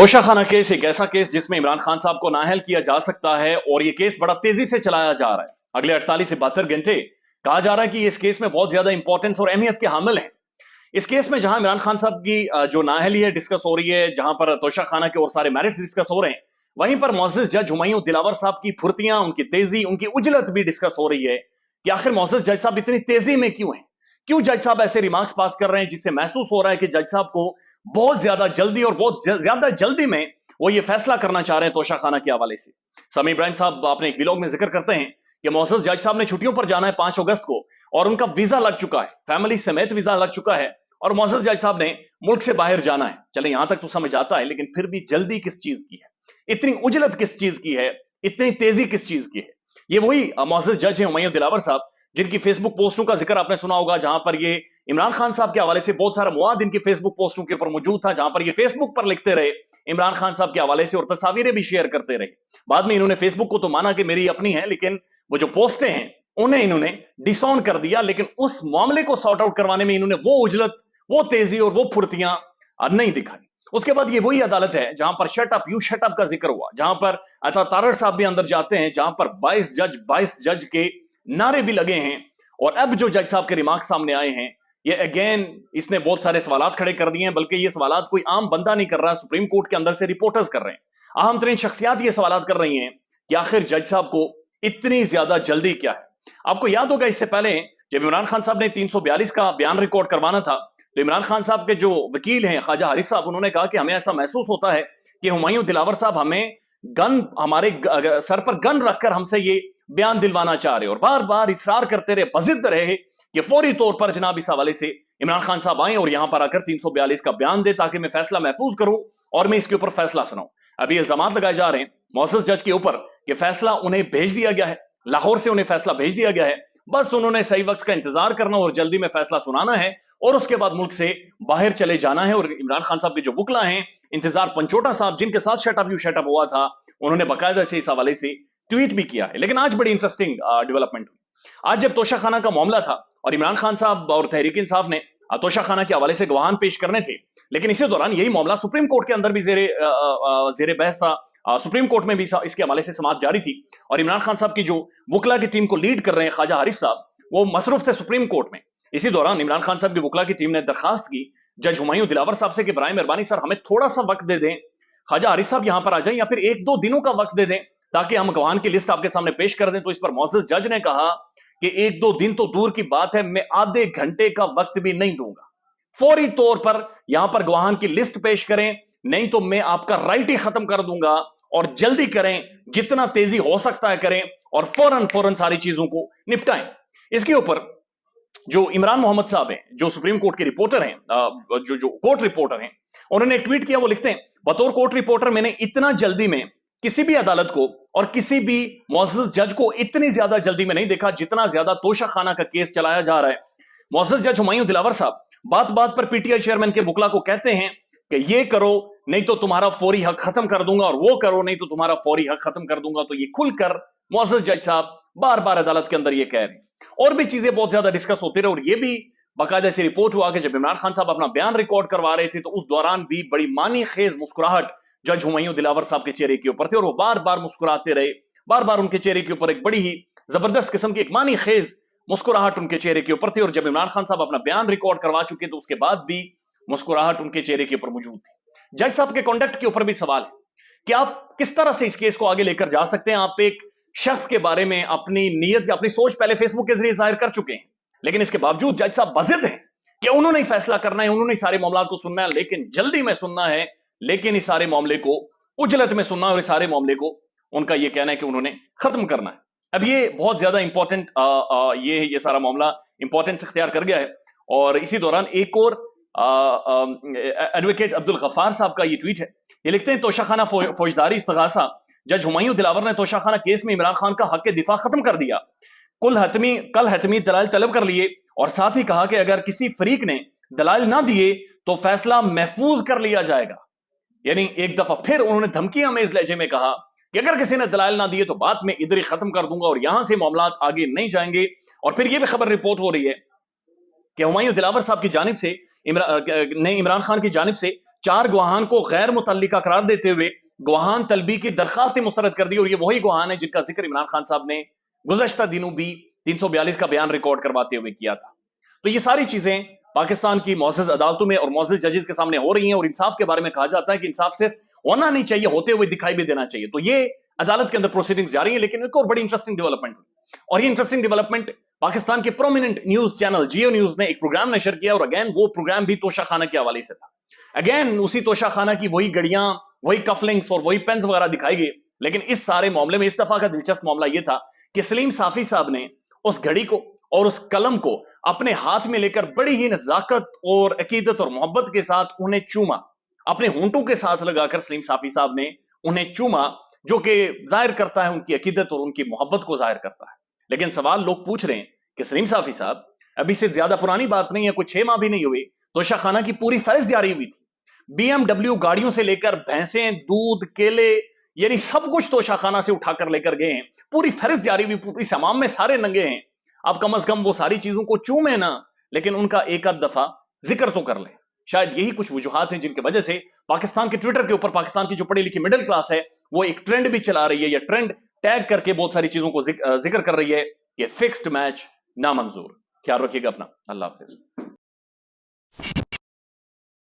तोशा खाना केस एक ऐसा केस जिसमें इमरान खान साहब को नाअहल किया जा सकता है और यह केस बड़ा तेजी से चलाया जा रहा है। अगले 48 से 72 घंटे कहा जा रहा है कि इस केस में बहुत ज्यादा इंपॉर्टेंस और अहमियत के हामिल हैं। इस केस में जहां इमरान खान साहब की जो नाअहली है डिस्कस हो रही है, जहां पर तोशा खाना के और सारे मैरिट्स डिस्कस हो रहे हैं, वहीं पर मुअज़्ज़िज़ जज हुमायूं दिलावर साहब की फुर्तियां, उनकी तेजी, उनकी उजलत भी डिस्कस हो रही है कि आखिर मुअज़्ज़िज़ जज साहब इतनी तेजी में क्यों हैं। क्यों जज साहब ऐसे रिमार्क्स पास कर रहे हैं जिससे महसूस हो रहा है कि जज साहब को बहुत ज्यादा जल्दी और बहुत ज्यादा जल्दी में वो ये फैसला करना चाह रहे हैं तोशा खाना के हवाले से। समी इब्राहिम साहब अपने एक व्लॉग में जिक्र करते हैं कि मुअज़्ज़िज़ जज साहब ने छुट्टियों पर जाना है 5 अगस्त को और उनका वीजा लग चुका है, फैमिली समेत वीजा लग चुका है और मुअज़्ज़िज़ जज साहब ने मुल्क से बाहर जाना है। चले यहां तक तो समझ आता है, लेकिन फिर भी जल्दी किस चीज की है, इतनी उजलत किस चीज की है, इतनी तेजी किस चीज की है। ये वही मुअज़्ज़िज़ जज है हुमायूं दिलावर साहब जिनकी फेसबुक पोस्टों का जिक्र आपने सुना होगा, जहां पर ये इमरान खान साहब के हवाले से बहुत सारा मवाद इनकी फेसबुक पोस्टों के ऊपर मौजूद था, जहां पर ये फेसबुक पर लिखते रहे इमरान खान साहब के हवाले से और तस्वीरें भी शेयर करते रहे। बाद में इन्होंने फेसबुक को तो माना कि मेरी अपनी है, लेकिन वो जो पोस्टें हैं उन्हें इन्होंने डिसऑन कर दिया। लेकिन उस मामले को सॉर्ट आउट करवाने में इन्होंने वो उजलत, वो तेजी और वो फुर्तियां नहीं दिखाई। उसके बाद ये वही अदालत है जहां पर shut up you shut up का जिक्र हुआ, जहां पर अता तारड़ साहब भी अंदर जाते हैं, जहां पर 22 जज के नारे भी लगे हैं। और अब जो जज साहब के रिमार्क सामने आए हैं, ये अगेन इसने बहुत सारे सवालात खड़े कर दिए हैं, बल्कि ये सवालात कोई आम बंदा नहीं कर रहा, सुप्रीम कोर्ट के अंदर से रिपोर्टर्स कर रहे हैं। अहम तरीन शख्सियात ये सवालात कर रही हैं कि आखिर जज साहब को इतनी ज्यादा जल्दी क्या है। आपको याद होगा इससे पहले जब इमरान खान साहब ने 342 का बयान रिकॉर्ड करवाना था, तो इमरान खान साहब के जो वकील हैं ख्वाजा हारिस साहब, उन्होंने कहा कि हमें ऐसा महसूस होता है कि हुमायूं दिलावर साहब हमें गन, हमारे सर पर गन रखकर हमसे ये बयान दिलवाना चाह रहे और बार बार इसरार करते रहे, बजिद रहे कि फौरी तौर पर जनाब इस हवाले से इमरान खान साहब आए और यहां पर आकर 342 का बयान दे ताकि मैं फैसला महफूज करूं और मैं इसके ऊपर फैसला सुनाऊं। अभी इल्जाम लगाए जा रहे हैं मुअज़्ज़िज़ जज के ऊपर कि फैसला उन्हें भेज दिया गया है, लाहौर से उन्हें फैसला भेज दिया गया है, बस उन्होंने सही वक्त का इंतजार करना और जल्दी में फैसला सुनाना है और उसके बाद मुल्क से बाहर चले जाना है। और इमरान खान साहब के जो वकला हैं, इंतजार पंचोटा साहब, जिनके साथ शटअप यू शटअप हुआ था, उन्होंने बाकायदा से इस हवाले से ट्वीट भी किया है। लेकिन आज बड़ी इंटरेस्टिंग डेवलपमेंट हुई। आज जब तोशा खाना का मामला था और इमरान खान साहब और तहरीक इंसाफ ने तोशा खाना के हवाले से गवाहान पेश करने थे, लेकिन इसी दौरान यही मामला सुप्रीम कोर्ट के अंदर भी जेरे बहस था। सुप्रीम कोर्ट में भी इसके हवाले से समाअत जारी थी और इमरान खान साहब की जो वकला की टीम को लीड कर रहे हैं ख्वाजा हारिस साहब, वो मसरूफ थे सुप्रीम कोर्ट में। इसी दौरान इमरान खान साहब की वकला की टीम ने दरखास्त की जज हुमायूं दिलावर साहब से कि बराए मेहरबानी सर हमें थोड़ा सा वक्त दे दें, ख्वाजा हारिस साहब यहां पर आ जाएं या फिर 1-2 दिनों का वक्त दे दें ताकि हम गवाहान की लिस्ट आपके सामने पेश कर दें। तो इस पर मुअज़्ज़िज़ जज ने कहा कि 1-2 दिन तो दूर की बात है, मैं आधे घंटे का वक्त भी नहीं दूंगा, फौरी तौर पर यहां पर गवाहान की लिस्ट पेश करें, नहीं तो मैं आपका राइट ही खत्म कर दूंगा और जल्दी करें, जितना तेजी हो सकता है करें और फौरन फौरन सारी चीजों को निपटाएं। इसके ऊपर जो इमरान मोहम्मद साहब हैं, जो सुप्रीम कोर्ट के रिपोर्टर हैं, जो कोर्ट रिपोर्टर हैं, उन्होंने ट्वीट किया। वो लिखते हैं, बतौर कोर्ट रिपोर्टर मैंने इतना जल्दी में किसी भी अदालत को और किसी भी मुअज़्ज़िज़ जज को इतनी ज्यादा जल्दी में नहीं देखा जितना ज्यादा तोशा खाना का केस चलाया जा रहा है। मुअज़्ज़िज़ जज हुमायूं दिलावर साहब बात बात पर पीटीआई चेयरमैन के वकला को कहते हैं कि ये करो नहीं तो तुम्हारा फौरी हक खत्म कर दूंगा और वो करो नहीं तो तुम्हारा फौरी हक खत्म कर दूंगा। तो ये खुलकर मुअज़्ज़िज़ जज साहब बार बार अदालत के अंदर ये कह रहे हैं। और भी चीजें बहुत ज्यादा डिस्कस होती रही और ये भी बाकायदा से रिपोर्ट हुआ कि जब इमरान खान साहब अपना बयान रिकॉर्ड करवा रहे थे तो उस दौरान भी बड़ी मानी खेज मुस्कुराहट जज हुमायूं दिलावर साहब के चेहरे के ऊपर थी और वो बार बार मुस्कुराते रहे। बार बार उनके चेहरे के ऊपर एक बड़ी ही जबरदस्त किस्म की एक मानी खेज मुस्कुराहट उनके चेहरे के ऊपर थी। और जब इमरान खान साहब अपना बयान रिकॉर्ड करवा चुके तो उसके बाद भी मुस्कुराहट उनके चेहरे के ऊपर मौजूद थी। जज साहब के कॉन्डक्ट के ऊपर भी सवाल है कि आप किस तरह से इस केस को आगे लेकर जा सकते हैं। आप एक शख्स के बारे में अपनी नीयत या अपनी सोच पहले फेसबुक के जरिए जाहिर कर चुके हैं, लेकिन इसके बावजूद जज साहब बजिद हैं कि उन्होंने ही फैसला करना है, उन्होंने सारे मामलों को सुनना है, लेकिन जल्दी में सुनना है, लेकिन इस सारे मामले को उजलत में सुनना है और इस सारे मामले को उनका यह कहना है कि उन्होंने खत्म करना है। अब ये बहुत ज्यादा इंपॉर्टेंट ये सारा मामला इंपॉर्टेंस इख्तियार कर गया है। और इसी दौरान एक और एडवोकेट अब्दुल गफ्फार साहब का ये ट्वीट है। ये लिखते हैं, तोशा खाना फौजदारी इस्तगासा, जज हुमायूं दिलावर ने तोशा खाना केस में इमरान खान का हक के दिफा खत्म कर दिया, कल हतमी दलाल तलब कर लिए और साथ ही कहा कि अगर किसी फरीक ने दलाल ना दिए तो फैसला महफूज कर लिया जाएगा। यानी एक दफा फिर उन्होंने धमकियां में इस लहजे में कहा कि अगर किसी ने दलाल ना दिए तो बात में इधर ही खत्म कर दूंगा और यहां से मामला आगे नहीं जाएंगे। और फिर यह भी खबर रिपोर्ट हो रही है कि हुमायूं दिलावर साहब की जानिब से इमरान खान की जानिब से 4 گواہان کو غیر متعلقہ قرار دیتے ہوئے گواہان طلبی کی درخواست مسترد کر دی، اور یہ وہی گواہان ہیں جن کا ذکر عمران خان صاحب نے گزشتہ دنوں بھی 342 کا بیان ریکارڈ کرواتے ہوئے کیا تھا۔ تو یہ ساری چیزیں پاکستان کی معزز عدالتوں میں اور معزز ججز کے سامنے ہو رہی ہیں، اور انصاف کے بارے میں کہا جاتا ہے کہ انصاف صرف ہونا نہیں چاہیے، ہوتے ہوئے دکھائی بھی دینا چاہیے۔ تو یہ عدالت کے اندر پروسیڈنگز جاری ہیں، لیکن ایک اور بڑی انٹرسٹنگ ڈیولپمنٹ ہوئی، اور یہ انٹرسٹنگ ڈیولپمنٹ پاکستان کے prominent news channel Geo news نے ایک پروگرام نشر کیا، اور اگین وہ پروگرام بھی توشہ خانہ کے حوالے سے تھا۔ اگین اسی توشہ خانہ کی وہی گڑیاں، وہی کفلنگز اور وہی پینز وغیرہ دکھائی گئی، لیکن اس سارے معاملے میں اس دفعہ کا دلچسپ معاملہ یہ تھا کہ سلیم صافی صاحب نے اس گھڑی کو اور اس قلم کو اپنے ہاتھ میں لے کر بڑی ہی نزاکت اور عقیدت اور محبت کے ساتھ انہیں چوما، اپنے ہونٹوں کے ساتھ لگا کر سلیم صافی صاحب نے انہیں چوما، جو کہ ظاہر کرتا ہے ان کی عقیدت اور ان کی محبت کو ظاہر کرتا ہے۔ لیکن سوال لوگ پوچھ رہے ہیں کہ سلیم صافی صاحب، ابھی سے زیادہ پرانی بات نہیں ہے، کوئی 6 ماہ بھی نہیں ہوئے، توشہ خانہ کی پوری فہرست جاری ہوئی تھی، بی ایم ڈبلیو گاڑیوں سے لے کر بھینسیں، دودھ، کیلے، یعنی سب کچھ توشہ خانہ سے اٹھا کر لے کر گئے ہیں، پوری فہرست جاری ہوئی، پوری سمام میں سارے ننگے ہیں، آپ کم از کم وہ ساری چیزوں کو چومیں نا، لیکن ان کا ایک آدھ دفعہ ذکر تو کر لیں۔ شاید یہی کچھ وجوہات ہیں جن کی وجہ سے پاکستان کے ٹویٹر کے اوپر پاکستان کی جو پڑھی لکھی مڈل کلاس ہے وہ ایک ٹرینڈ بھی چلا رہی ہے، یا ٹرینڈ ٹیگ کر کے بہت ساری چیزوں کو ذکر کر رہی ہے کہ فکسڈ میچ نامنظور۔ خیال رکھیے گا اپنا، اللہ حافظ۔